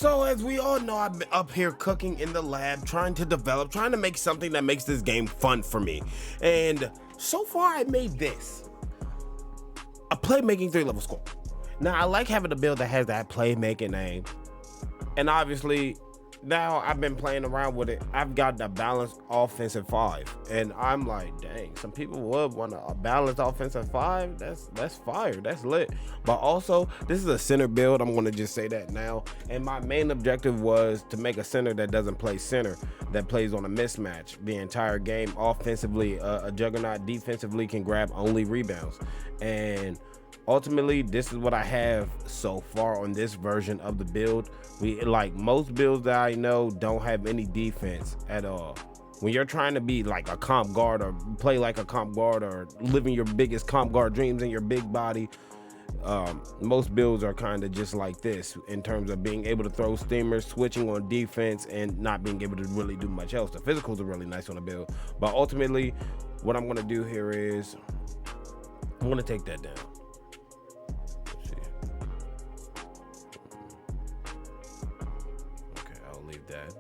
So as we all know, I've been up here cooking in the lab, trying to make something that makes this game fun for me. And so far I made this, a playmaking 3-level score. Now I like having a build that has that playmaking name. And obviously now I've been playing around with it. I've got the balanced offensive 5. And I'm like, dang, some people would want a balanced offensive 5. That's fire, that's lit. But also, this is a center build. I'm gonna just say that now. And my main objective was to make a center that doesn't play center, that plays on a mismatch the entire game. Offensively, a juggernaut. Defensively can grab only rebounds. And ultimately, this is what I have so far on this version of the build. Like most builds that I know don't have any defense at all. When you're trying to be like a comp guard or play like a comp guard or living your biggest comp guard dreams in your big body, most builds are kind of just like this in terms of being able to throw steamers, switching on defense, and not being able to really do much else. The physicals are really nice on the build, but ultimately what I'm going to do here is I'm going to take that down. That.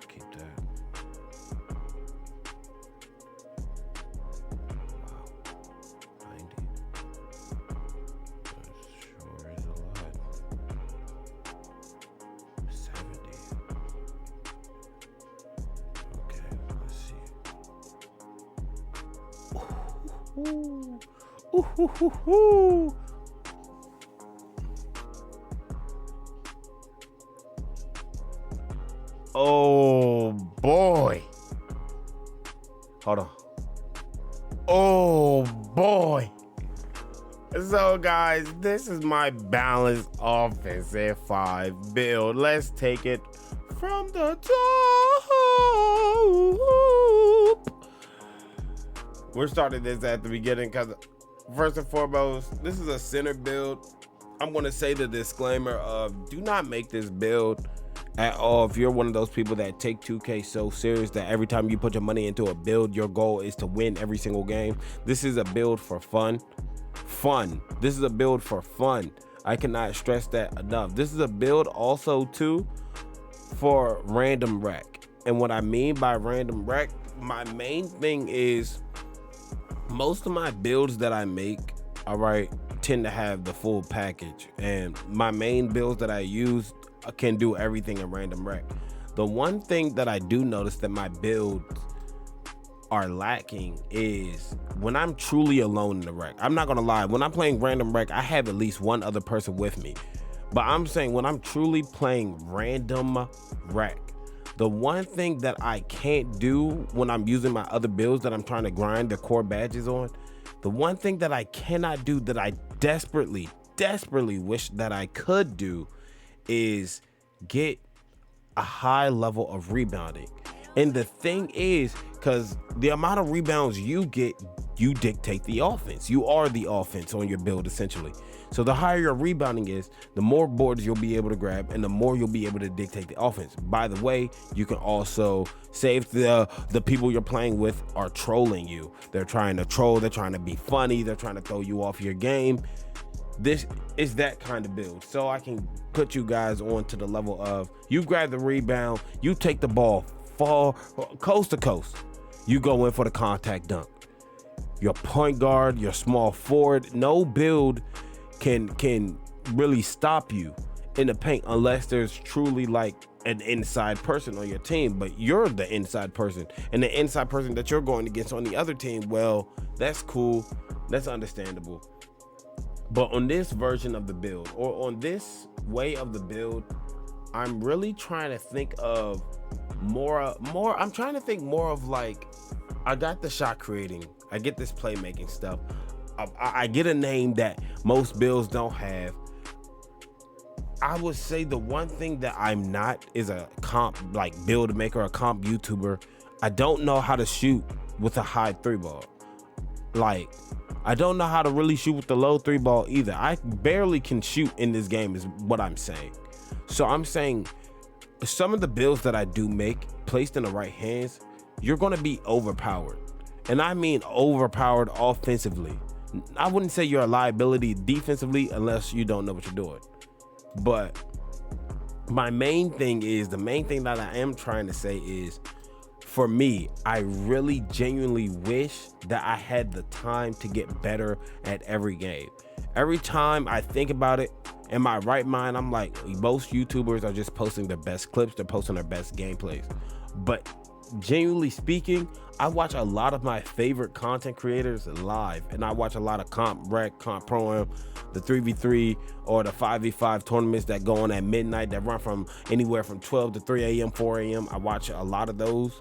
Keep that. Wow. 90. That sure is a lot. 70. Okay, let's see. Ooh. Oh boy. Hold on. Oh boy. So guys, this is my balanced offensive 5 build. Let's take it from the top. We're starting this at the beginning because first and foremost, this is a center build. I'm going to say the disclaimer of do not make this build at all if you're one of those people that take 2K so serious that every time you put your money into a build, your goal is to win every single game. This is a build for fun. This is a build for fun. I cannot stress that enough. This is a build also too for random wreck. And what I mean by random wreck, my main thing is most of my builds that I make, all right, tend to have the full package. And my main builds that I use can do everything in random wreck. The one thing that I do notice that my builds are lacking is when I'm truly alone in the wreck. I'm not gonna lie, when I'm playing random wreck, I have at least one other person with me. But I'm saying when I'm truly playing random wreck, the one thing that I can't do when I'm using my other builds that I'm trying to grind the core badges on, the one thing that I cannot do that I desperately wish that I could do is get a high level of rebounding. And the thing is, because the amount of rebounds you get, you dictate the offense. You are the offense on your build essentially. So the higher your rebounding is, the more boards you'll be able to grab and the more you'll be able to dictate the offense. By the way, you can also save the people you're playing with are trolling you. They're trying to troll, they're trying to be funny, they're trying to throw you off your game. This is that kind of build. So I can put you guys on to the level of you grab the rebound, you take the ball far coast to coast, you go in for the contact dunk. Your point guard, your small forward, no build can really stop you in the paint unless there's truly like an inside person on your team, but you're the inside person, and the inside person that you're going against on the other team, well, that's cool, that's understandable. But on this version of the build, or on this way of the build, I'm really trying to think of more I'm trying to think more of like, I got the shot creating, I get this playmaking stuff, I get a name that most builds don't have. I would say the one thing that I'm not is a comp like build maker, a comp YouTuber. I don't know how to shoot with a high 3-ball. Like, I don't know how to really shoot with the low 3-ball either. I barely can shoot in this game is what I'm saying. So I'm saying some of the builds that I do make placed in the right hands, you're going to be overpowered. And I mean overpowered offensively. I wouldn't say you're a liability defensively unless you don't know what you're doing. But my main thing is, the main thing that I am trying to say is, for me, I really genuinely wish that I had the time to get better at every game. Every time I think about it, in my right mind, I'm like, most YouTubers are just posting their best clips, they're posting their best gameplays. But genuinely speaking, I watch a lot of my favorite content creators live, and I watch a lot of Comp Rec, Comp Pro-Am, the 3v3 or the 5v5 tournaments that go on at midnight that run from anywhere from 12 to 3 a.m., 4 a.m. I watch a lot of those.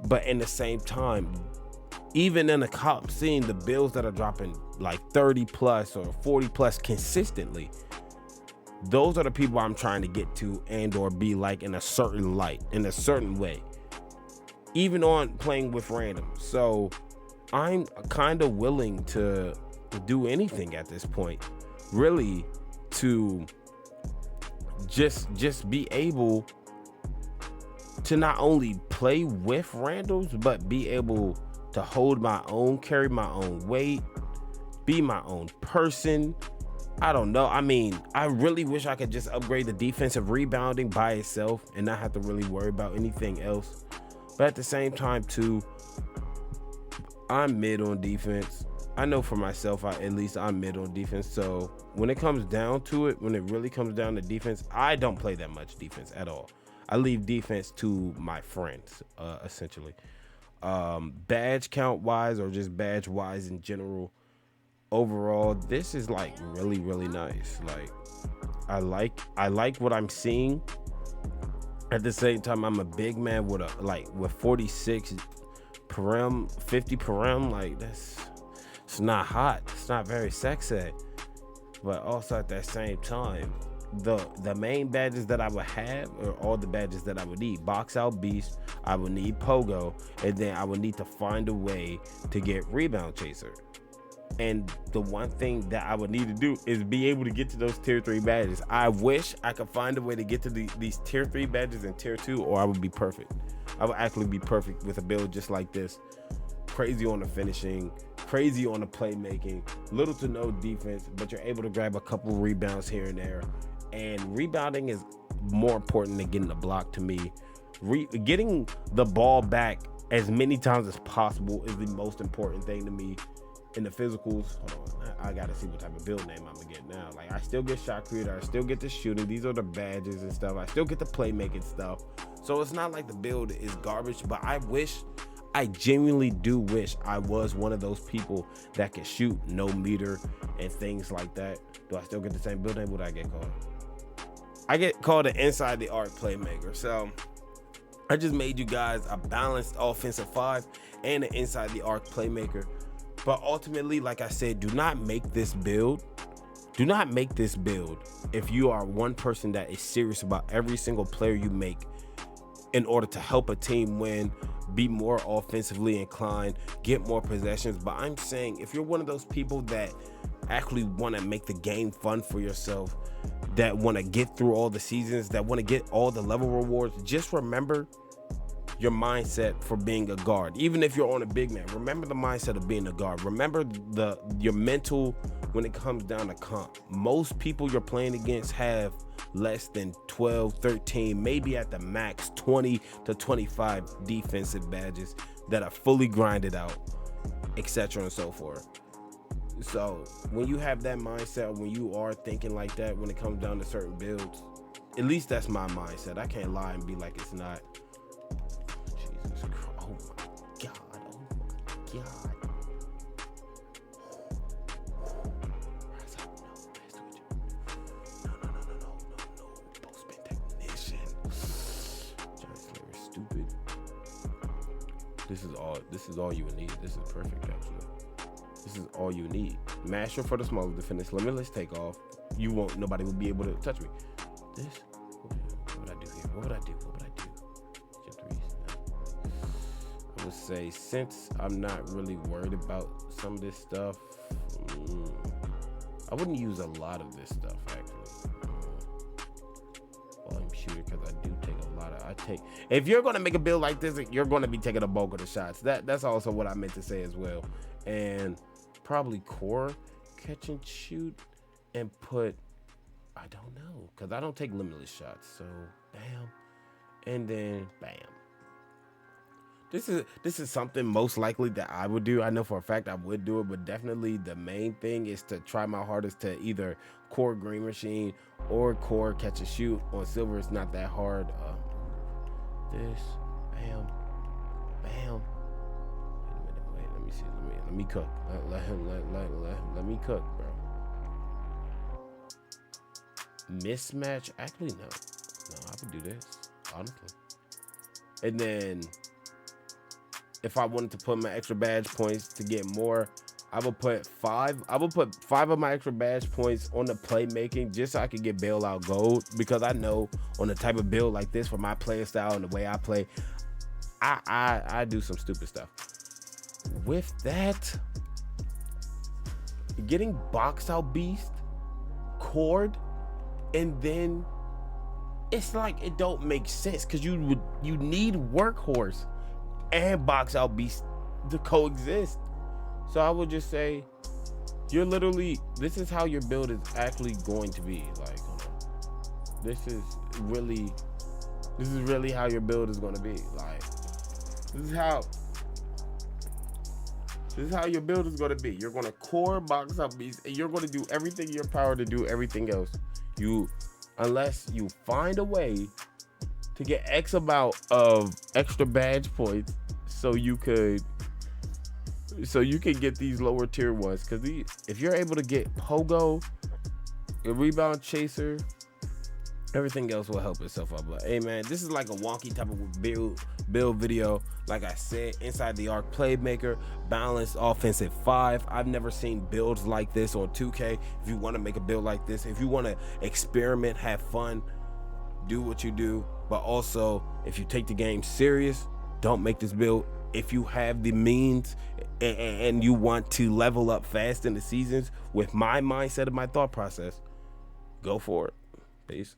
But in the same time, even in the comp, seeing the builds that are dropping like 30 plus or 40 plus consistently, those are the people I'm trying to get to and or be like in a certain light, in a certain way, even on playing with random. So I'm kind of willing to do anything at this point, really, to just be able to not only play with randoms, but be able to hold my own, carry my own weight, be my own person. I don't know. I mean, I really wish I could just upgrade the defensive rebounding by itself and not have to really worry about anything else. But at the same time too, I'm mid on defense. I know for myself, at least I'm mid on defense. So when it comes down to it, when it really comes down to defense, I don't play that much defense at all. I leave defense to my friends, essentially. Badge count wise, or just badge wise in general, overall, this is like really, really nice. Like, I like what I'm seeing. At the same time, I'm a big man with with 46 param, 50 param. Like, it's not hot. It's not very sexy. But also at that same time, the main badges that I would have are all the badges that I would need. Box out beast, I would need pogo, and then I would need to find a way to get rebound chaser. And the one thing that I would need to do is be able to get to those tier 3 badges. I wish I could find a way to get to these tier 3 badges in tier 2, or I would be perfect. I would actually be perfect with a build just like this. Crazy on the finishing, crazy on the playmaking, little to no defense, but you're able to grab a couple rebounds here and there. And rebounding is more important than getting the block to me. Getting the ball back as many times as possible is the most important thing to me. In the physicals, hold on, I gotta see what type of build name I'm gonna get now. Like, I still get shot creator, I still get the shooting, these are the badges and stuff, I still get the playmaking stuff. So it's not like the build is garbage, but I genuinely do wish I was one of those people that could shoot no meter and things like that. Do I still get the same build name? What do I get called? I get called an inside the arc playmaker. So I just made you guys a balanced offensive 5 and an inside the arc playmaker. But ultimately, like I said, do not make this build. Do not make this build if you are one person that is serious about every single player you make in order to help a team win, be more offensively inclined, get more possessions. But I'm saying, if you're one of those people that actually want to make the game fun for yourself, that want to get through all the seasons, that want to get all the level rewards, just remember your mindset for being a guard. Even if you're on a big man, remember the mindset of being a guard. Remember your mental when it comes down to comp. Most people you're playing against have less than 12, 13, maybe at the max 20 to 25 defensive badges that are fully grinded out, etc. and so forth. So when you have that mindset, when you are thinking like that, when it comes down to certain builds, at least that's my mindset. I can't lie and be like it's not. Jesus Christ. Oh my God. Oh my God. No. Postman technician. Translator stupid. This is all you would need. This is perfect, actually. This is all you need. Master for the smaller defenders. Limitless takeoff. Nobody will be able to touch me. This. What would I do here? What would I do? Get threes. No. I would say, since I'm not really worried about some of this stuff, I wouldn't use a lot of this stuff, actually. Volume shooter, because I do take a lot of. If you're going to make a build like this, you're going to be taking a bulk of the shots. That's also what I meant to say as well. And probably core, catch and shoot, and put I don't know, because I don't take limitless shots. So bam, and then bam. This is something most likely that I would do. I know for a fact I would do it, but definitely the main thing is to try my hardest to either core green machine or core catch and shoot. On silver, it's not that hard. This, bam, bam. Wait a minute, wait. Let me see. Let me cook. Let me cook, bro. Mismatch? Actually, no. I would do this honestly, and then. If I wanted to put my extra badge points to get more, I would put 5. I would put 5 of my extra badge points on the playmaking just so I could get bailout gold, because I know on the type of build like this for my play style and the way I play, I do some stupid stuff. With that, getting box out beast, cord, and then it's like it don't make sense because you need workhorse and box out beast to coexist. So I would just say you're literally, this is how your build is actually going to be. Like, hold on. This is really how your build is going to be. Like, this is how your build is going to be. You're going to core box out beast, and you're going to do everything in your power to do everything else. Unless you find a way to get X amount of extra badge points so you could get these lower tier ones. Because if you're able to get Pogo, a rebound chaser, everything else will help itself up. But hey man, this is like a wonky type of build video. Like I said, inside the arc playmaker, balanced offensive 5. I've never seen builds like this on 2K. If you want to make a build like this, if you want to experiment, have fun, do what you do. But also, if you take the game serious, don't make this build. If you have the means and you want to level up fast in the seasons with my mindset and my thought process, go for it. Peace.